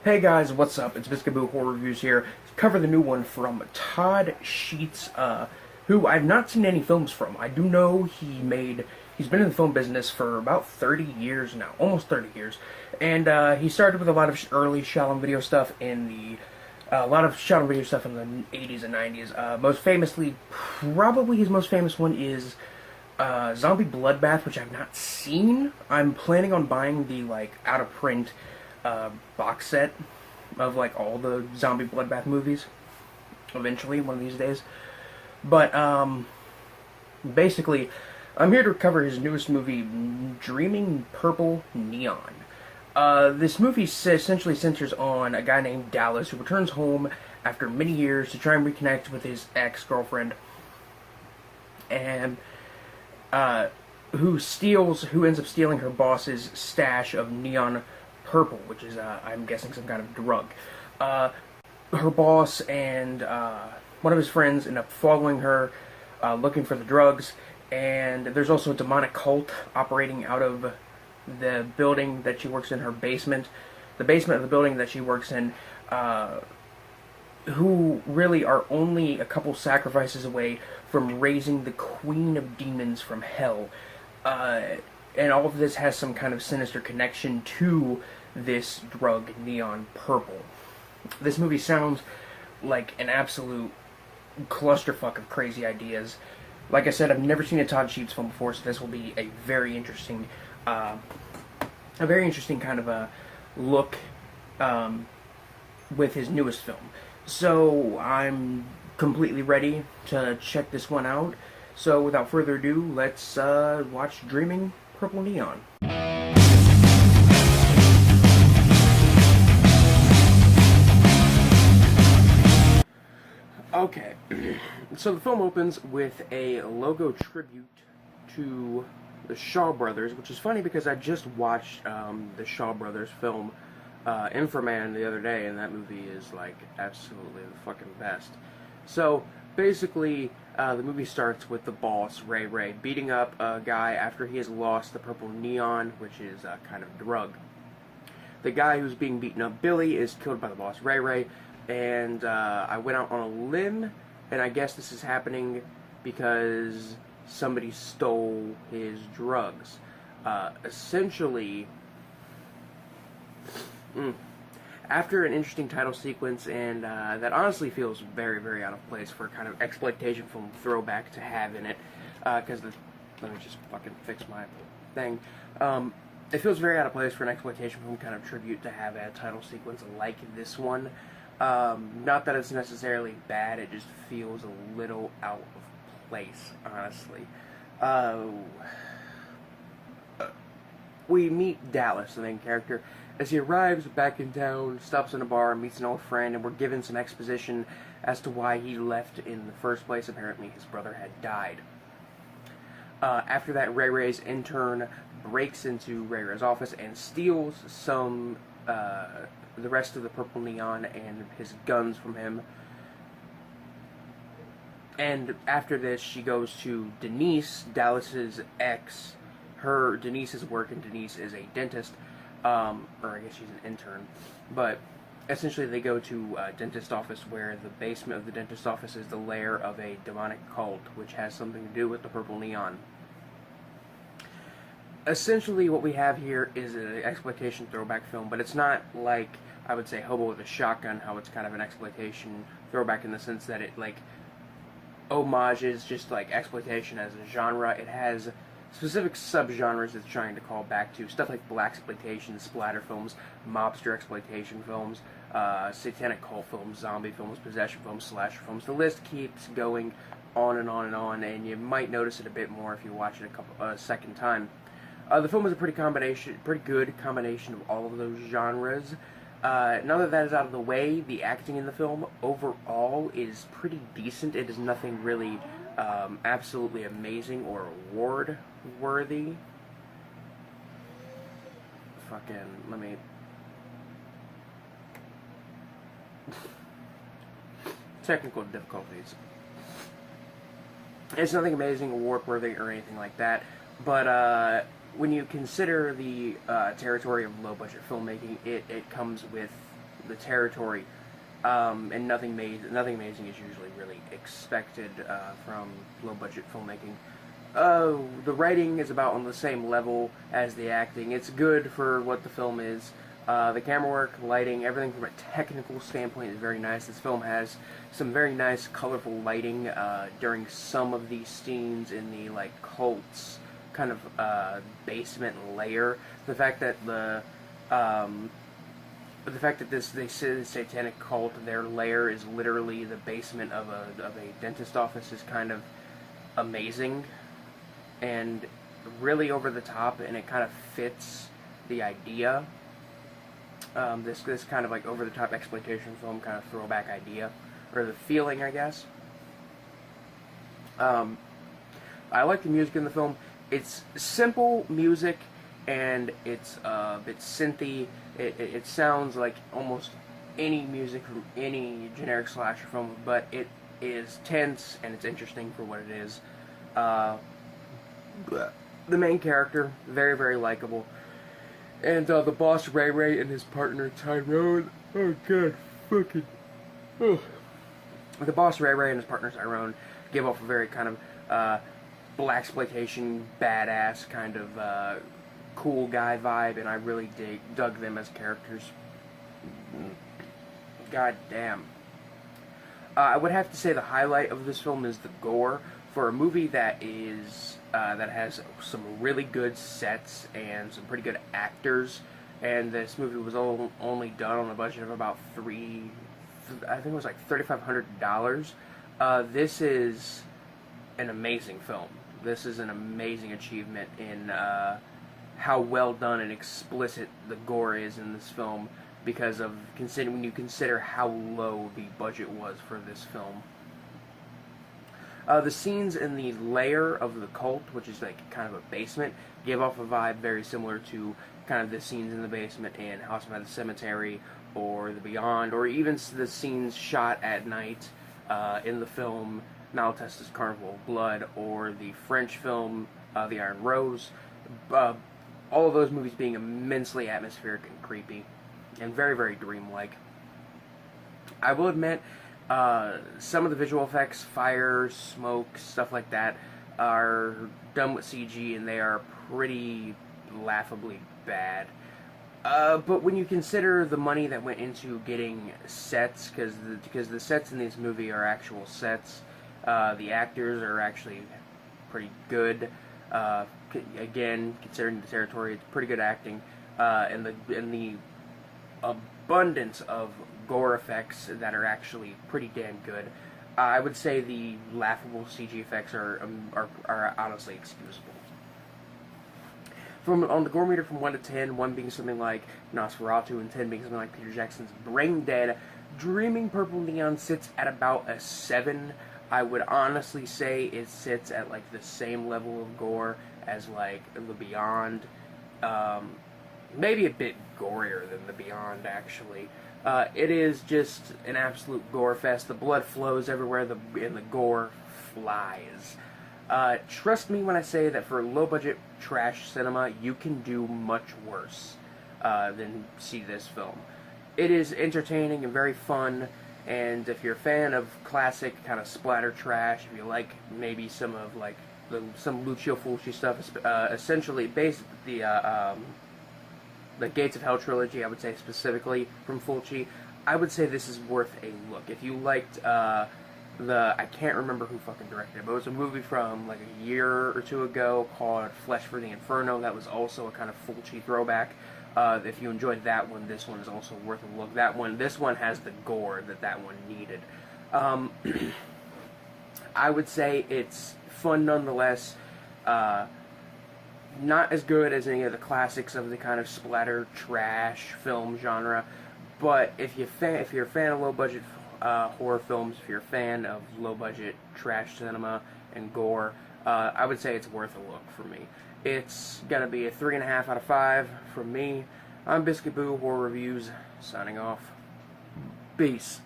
Hey guys, what's up? It's Biscaboo Horror Reviews here. Cover the new one from Todd Sheets, who I've not seen any films from. I do know he's been in the film business for about 30 years now, almost 30 years. And he started with a lot of early shot on video stuff a lot of shot on video stuff in the 80s and 90s. Most famously, probably his most famous one is Zombie Bloodbath, which I've not seen. I'm planning on buying the out of print box set of all the Zombie Bloodbath movies eventually one of these days. But basically, I'm here to cover his newest movie, Dreaming Purple Neon. This movie essentially centers on a guy named Dallas who returns home after many years to try and reconnect with his ex-girlfriend, and who ends up stealing her boss's stash of neon purple, which is, I'm guessing, some kind of drug. Her boss and one of his friends end up following her, looking for the drugs, and there's also a demonic cult operating out of the building that she works in, her basement. The basement of the building that she works in, who really are only a couple sacrifices away from raising the queen of demons from hell. And all of this has some kind of sinister connection to this drug, neon purple. This movie sounds like an absolute clusterfuck of crazy ideas. Like I said, I've never seen a Todd Sheets film before, so this will be a very interesting kind of a look with his newest film. So I'm completely ready to check this one out. So without further ado, let's watch Dreaming Purple Neon. Okay, so the film opens with a logo tribute to the Shaw Brothers, which is funny because I just watched the Shaw Brothers film Inframan the other day, and that movie is absolutely the fucking best. So basically, the movie starts with the boss, Ray, beating up a guy after he has lost the purple neon, which is a kind of drug. The guy who's being beaten up, Billy, is killed by the boss, Ray, and I went out on a limb, and I guess this is happening because somebody stole his drugs. Essentially, after an interesting title sequence, and that honestly feels very, very out of place for a kind of exploitation film throwback to have in it, because let me just fucking fix my thing. It feels very out of place for an exploitation film kind of tribute to have a title sequence like this one. Not that it's necessarily bad, it just feels a little out of place, honestly. We meet Dallas, the main character, as he arrives back in town, stops in a bar, meets an old friend, and we're given some exposition as to why he left in the first place. Apparently his brother had died. After that, Ray's intern breaks into Ray's office and steals the rest of the purple neon and his guns from him. And after this, she goes to Denise, Dallas's ex. Denise's work, and Denise is a dentist, or I guess she's an intern. But essentially, they go to a dentist office where the basement of the dentist office is the lair of a demonic cult, which has something to do with the purple neon. Essentially, what we have here is an exploitation throwback film, but it's not like, I would say, Hobo with a Shotgun, how it's kind of an exploitation throwback in the sense that it, homages just, exploitation as a genre. It has specific subgenres it's trying to call back to. Stuff like blaxploitation, splatter films, mobster exploitation films, satanic cult films, zombie films, possession films, slasher films. The list keeps going on and on and on, and you might notice it a bit more if you watch it a second time. The film is a pretty good combination of all of those genres. Now that that is out of the way, the acting in the film overall is pretty decent. It is nothing really absolutely amazing or award-worthy. Let me... Technical difficulties. It's nothing amazing, award-worthy, or anything like that, but when you consider the territory of low-budget filmmaking, it comes with the territory, and nothing amazing is usually really expected from low budget filmmaking. The writing is about on the same level as the acting. It's good for what the film is. The camera work, lighting, everything from a technical standpoint is very nice. This film has some very nice, colorful lighting during some of these scenes in the like cult's kind of basement layer. The fact that this satanic cult, their lair is literally the basement of a dentist office is kind of amazing and really over the top, and it kind of fits the idea. This kind of like over the top exploitation film kind of throwback idea, or the feeling, I guess. I like the music in the film. It's simple music, and it's a bit synthy. It sounds like almost any music from any generic slasher film, but it is tense and it's interesting for what it is. The main character, very, very likable. And the boss, Ray Ray, and his partner, Tyrone. Oh, God, fucking... Oh. The boss, Ray Ray, and his partner, Tyrone, give off a very kind of blaxploitation, badass, kind of cool guy vibe, and I really dug them as characters. God damn. I would have to say the highlight of this film is the gore. For a movie that is that has some really good sets and some pretty good actors, and this movie was only done on a budget of about I think it was like $3,500. This is an amazing film. This is an amazing achievement in how well done and explicit the gore is in this film, because of when you consider how low the budget was for this film. The scenes in the lair of the cult, which is like kind of a basement, give off a vibe very similar to kind of the scenes in the basement in House by the Cemetery or The Beyond, or even the scenes shot at night in the film Malatesta's Carnival of Blood, or the French film The Iron Rose. All of those movies being immensely atmospheric and creepy, and very, very dreamlike. I will admit, some of the visual effects, fire, smoke, stuff like that, are done with CG, and they are pretty laughably bad. But when you consider the money that went into getting sets, because the sets in this movie are actual sets, the actors are actually pretty good. Again, considering the territory, it's pretty good acting, and the abundance of gore effects that are actually pretty damn good. I would say the laughable CG effects are honestly excusable. On the gore meter from 1 to 10, 1 being something like Nosferatu and 10 being something like Peter Jackson's Brain Dead, Dreaming Purple Neon sits at about a 7. I would honestly say it sits at like the same level of gore as like The Beyond. Maybe a bit gorier than The Beyond, actually. It is just an absolute gore fest. The blood flows everywhere, and the gore flies. Trust me when I say that for low-budget trash cinema, you can do much worse than see this film. It is entertaining and very fun, and if you're a fan of classic kind of splatter trash, if you like maybe some of like some Lucio Fulci stuff, essentially based the Gates of Hell trilogy, I would say specifically from Fulci, I would say this is worth a look. If you liked I can't remember who fucking directed it, but it was a movie from like a year or two ago called Flesh for the Inferno. That was also a kind of Fulci throwback. If you enjoyed that one, this one is also worth a look. This one has the gore that one needed. I would say it's fun nonetheless. Not as good as any of the classics of the kind of splatter trash film genre, but if you're a fan of low budget horror films, if you're a fan of low budget trash cinema and gore, I would say it's worth a look for me. It's gonna be a 3.5 out of 5 from me. I'm Biscuit Boo, Horror Reviews, signing off. Peace.